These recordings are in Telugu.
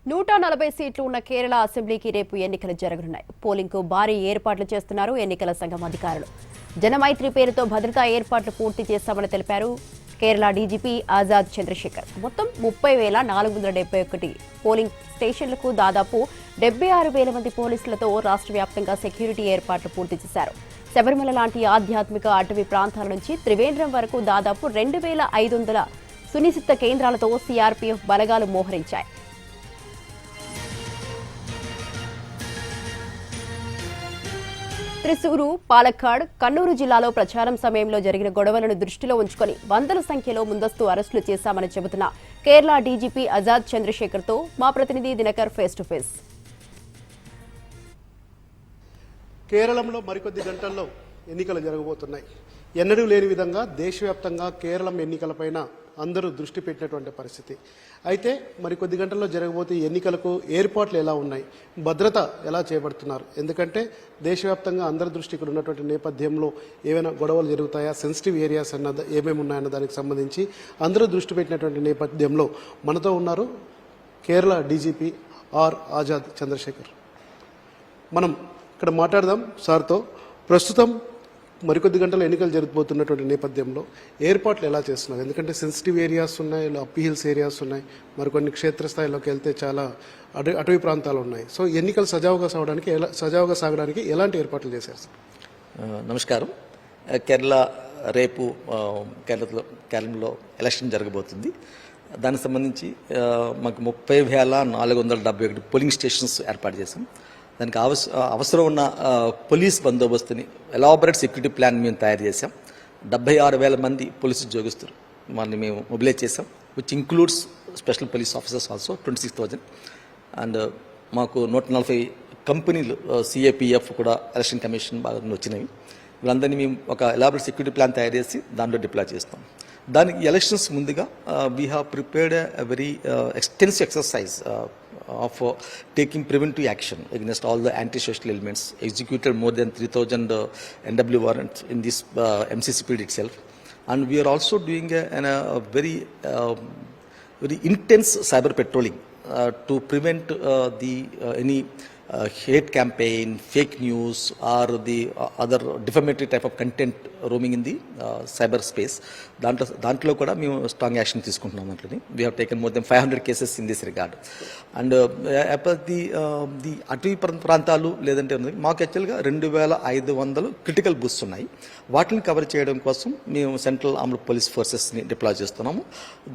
140 సీట్లు ఉన్న కేరళ అసెంబ్లీకి రేపు ఎన్నికలు జరగనున్నాయి. పోలింగ్కు భారీ ఏర్పాట్లు చేస్తున్నారు ఎన్నికల సంఘం అధికారులు. జనమైత్రి పేరుతో భద్రతా ఏర్పాట్లు పూర్తి చేస్తామని తెలిపారు కేరళ డీజీపీ ఆజాద్ చంద్రశేఖర్. మొత్తం 30,471 పోలింగ్ స్టేషన్లకు దాదాపు 76,000 మంది పోలీసులతో రాష్ట్ర వ్యాప్తంగా సెక్యూరిటీ ఏర్పాట్లు పూర్తి చేశారు. శబరిమల లాంటి ఆధ్యాత్మిక అటవీ ప్రాంతాల నుంచి త్రివేంద్రం వరకు దాదాపు 2,500 సునిశ్చిత కేంద్రాలతో సీఆర్పీఎఫ్ బలగాలు మోహరించాయి. త్రిశూరు, పాలక్కాడ్, కన్నూరు జిల్లాలో ప్రచారం సమయంలో జరిగిన గొడవలను దృష్టిలో ఉంచుకొని వందల సంఖ్యలో ముందస్తు అరెస్టులు చేశామని చెబుతున్న కేరళ డీజీపీ ఆజాద్ చంద్రశేఖర్ తో మా ప్రతినిధి దినకర్ ఫేస్ టు ఫేస్. కేరళంలో మరికొద్ది గంటల్లో ఎన్నికలు జరగబోతున్నాయి. ఎన్నడూ లేని విధంగా దేశవ్యాప్తంగా కేరళం ఎన్నికలపైన అందరూ దృష్టి పెట్టినటువంటి పరిస్థితి. అయితే మరికొద్ది గంటల్లో జరగబోతే ఎన్నికలకు ఏర్పాట్లు ఎలా ఉన్నాయి, భద్రత ఎలా చేపడుతున్నారు? ఎందుకంటే దేశవ్యాప్తంగా అందరి దృష్టి ఇక్కడ ఉన్నటువంటి నేపథ్యంలో ఏమైనా గొడవలు జరుగుతాయా, సెన్సిటివ్ ఏరియాస్ అన్నది ఏమేమి ఉన్నాయన్న దానికి సంబంధించి అందరూ దృష్టి పెట్టినటువంటి నేపథ్యంలో మనతో ఉన్నారు కేరళ డీజీపీ ఆజాద్ చంద్రశేఖర్. మనం ఇక్కడ మాట్లాడదాం సార్తో. ప్రస్తుతం మరికొద్ది గంటల ఎన్నికలు జరగబోతున్నటువంటి నేపథ్యంలో ఏర్పాట్లు ఎలా చేస్తున్నారు? ఎందుకంటే సెన్సిటివ్ ఏరియాస్ ఉన్నాయి, అప్పీ హిల్స్ ఏరియాస్ ఉన్నాయి, మరికొన్ని క్షేత్రస్థాయిలోకి వెళ్తే చాలా అటవీ ప్రాంతాలు ఉన్నాయి. సో ఎన్నికలు సజావుగా సాగడానికి ఎలాంటి ఏర్పాట్లు చేశారు సార్? నమస్కారం. కేరళ రేపు కేరళలో ఎలక్షన్ జరగబోతుంది. దానికి సంబంధించి మాకు 30,471 పోలింగ్ స్టేషన్స్ ఏర్పాటు చేశాం. దానికి అవసరం ఉన్న పోలీస్ బందోబస్తుని ఎలాబరేట్ సెక్యూరిటీ ప్లాన్ మేము తయారు చేసాం. 76,000 మంది పోలీసు ఉద్యోగస్తులు వాళ్ళని మేము మొబిలైజ్ చేసాం, which includes special police officers also 26,000. And మాకు 140 కంపెనీలు సిఏపిఎఫ్ కూడా ఎలక్షన్ కమిషన్ బాగా వచ్చినవి. వీళ్ళందరినీ మేము ఒక ఎలాబరేట్ సెక్యూరిటీ ప్లాన్ తయారు చేసి దాంట్లో డిప్లాయ్ చేస్తాం. దానికి ఎలక్షన్స్ ముందుగా we have prepared a very extensive exercise of taking preventive action against all the anti-social elements, executed more than 3,000 NW warrants in this MCC period itself. And we are also doing a very intense cyber patrolling to prevent any hate campaign, fake news or the other defamatory type of content roaming in the cyber space. దాంట్లో కూడా మేము స్ట్రాంగ్ యాక్షన్ తీసుకుంటున్నాం. దాంట్లోని we have taken more than 500 cases in this regard. And the అటవీ ప్రాంతాలు లేదంటే మాకు యాక్చువల్గా 2,500 క్రిటికల్ బూత్స్ ఉన్నాయి. వాటిని కవర్ చేయడం కోసం మేము సెంట్రల్ ఆర్మ్డ్ పోలీస్ ఫోర్సెస్ని డిప్లాయ్ చేస్తున్నాము.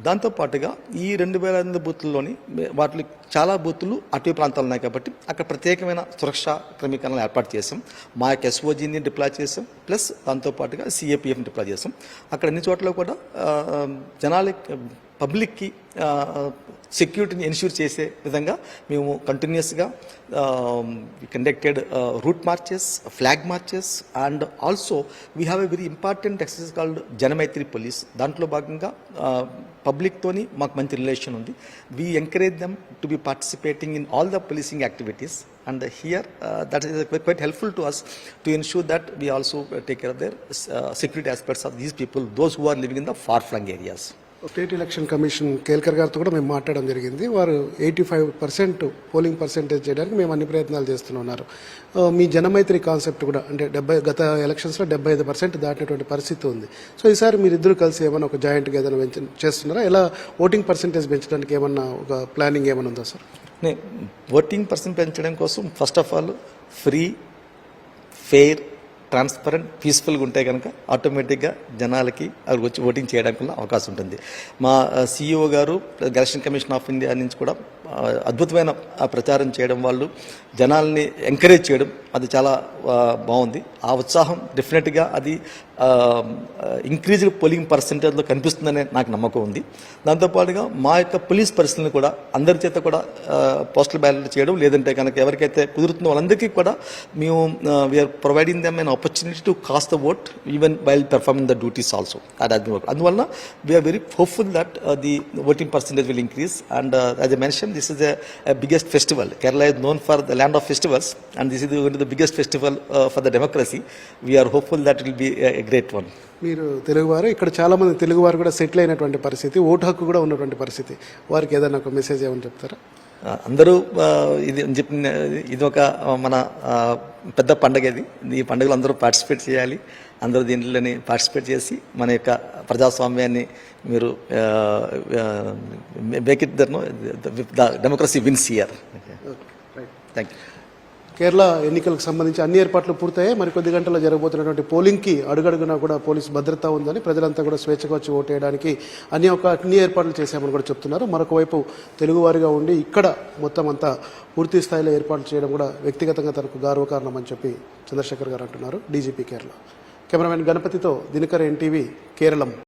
దాంతోపాటుగా ఈ 2,500 బూత్లలోని వాటికి చాలా బూతులు అటవీ ప్రాంతాలు ఉన్నాయి కాబట్టి అక్కడ ప్రత్యేకమైన సురక్షా క్రమీకరణలు ఏర్పాటు చేసాం. మా యొక్క ఎస్ఓజీని డిప్లాయ్ చేసాం, ప్లస్ దాంతోపాటుగా సిఏపిఎఫ్ని డిప్లాయ్ చేసాం. అక్కడ అన్ని చోట్ల కూడా పబ్లిక్కి సెక్యూరిటీని ఎన్ష్యూర్ చేసే విధంగా మేము కంటిన్యూస్గా conducted route marches, flag marches and also we have a very important exercise called Janamaithri police. దాంట్లో భాగంగా పబ్లిక్తోని మాకు మంచి రిలేషన్ ఉంది. We encourage them to be participating in all the policing activities. And here that is quite helpful to us to ensure that we also take care of their security aspects of these people, those who are living in the far-flung areas. State election commission Kelkar గారితో కూడా మేము మాట్లాడడం జరిగింది. వారు 85% పోలింగ్ పర్సెంటేజ్ చేయడానికి మేము అన్ని ప్రయత్నాలు చేస్తున్నారు. మీ జనమైత్రి కాన్సెప్ట్ కూడా అంటే గత ఎలక్షన్స్లో 75% దాటినటువంటి పరిస్థితి ఉంది. సో ఈసారి మీరిద్దరు కలిసి ఏమైనా ఒక జాయింట్గా ఏదైనా చేస్తున్నారా? ఎలా ఓటింగ్ పర్సెంటేజ్ పెంచడానికి ఏమన్నా ఒక ప్లానింగ్ ఏమైనా ఉందా సార్? ఓటింగ్ పర్సెంట్ పెంచడం కోసం first of all free, fair, transparent, పీస్ఫుల్గా ఉంటే కనుక ఆటోమేటిక్గా జనాలకి అవి వచ్చి ఓటింగ్ చేయడానికి అవకాశం ఉంటుంది. మా సిఇఓ గారు ఎలక్షన్ కమిషన్ ఆఫ్ ఇండియా నుంచి కూడా అద్భుతమైన ప్రచారం చేయడం, వాళ్ళు జనాల్ని ఎంకరేజ్ చేయడం, అది చాలా బాగుంది. ఆ ఉత్సాహం డెఫినెట్గా అది ఇంక్రీజ్డ్ పోలింగ్ పర్సెంటేజ్లో కనిపిస్తుందనే నాకు నమ్మకం ఉంది. దాంతోపాటుగా మా యొక్క పోలీస్ పరిస్థితులను కూడా అందరి చేత కూడా పోస్టల్ బ్యాలెట్ చేయడం, లేదంటే కనుక ఎవరికైతే కుదురుతుందో వాళ్ళందరికీ కూడా మేము we are providing them an opportunity to cast the vote even while performing the duties also. అందువల్ల we are very hopeful that the voting percentage will increase. And as I mentioned, this is a biggest festival. Kerala is known for the land of festivals, and this is going to the biggest festival for the democracy. We are hopeful that it will be a great one. మీరు తెలుగువారు, ఇక్కడ చాలామంది తెలుగువారు కూడా సెటిల్ అయినటువంటి పరిస్థితి, ఓటు హక్కు కూడా ఉన్నటువంటి పరిస్థితి, వారికి ఏదైనా ఒక మెసేజ్ ఏమని చెప్తారా? అందరూ ఇది చెప్పిన ఇది ఒక మన పెద్ద పండుగ ఇది. ఈ పండుగలో అందరూ పార్టిసిపేట్ చేయాలి. అందరూ దీంట్లోని పార్టిసిపేట్ చేసి మన యొక్క ప్రజాస్వామ్యాన్ని మీరు make it the democracy wins here. Thank you. Kerala ఎన్నికలకు సంబంధించి అన్ని ఏర్పాట్లు పూర్తయ్యాయి. మరికొద్ది గంటల్లో జరగబోతున్నటువంటి పోలింగ్కి అడుగడుగునా కూడా పోలీసు భద్రత ఉందని, ప్రజలంతా కూడా స్వేచ్ఛగా వచ్చి ఓటేయడానికి అన్ని ఏర్పాట్లు చేశామని కూడా చెప్తున్నారు. మరొక వైపు తెలుగువారిగా ఉండి ఇక్కడ మొత్తం అంతా పూర్తి స్థాయిలో ఏర్పాట్లు చేయడం కూడా వ్యక్తిగతంగా తనకు గర్వకారణం అని చెప్పి చంద్రశేఖర్ గారు అంటున్నారు, డీజీపీ కేరళ. కెమెరామెన్ గణపతితో దినకర్, ఎన్టీవీ, కేరళం.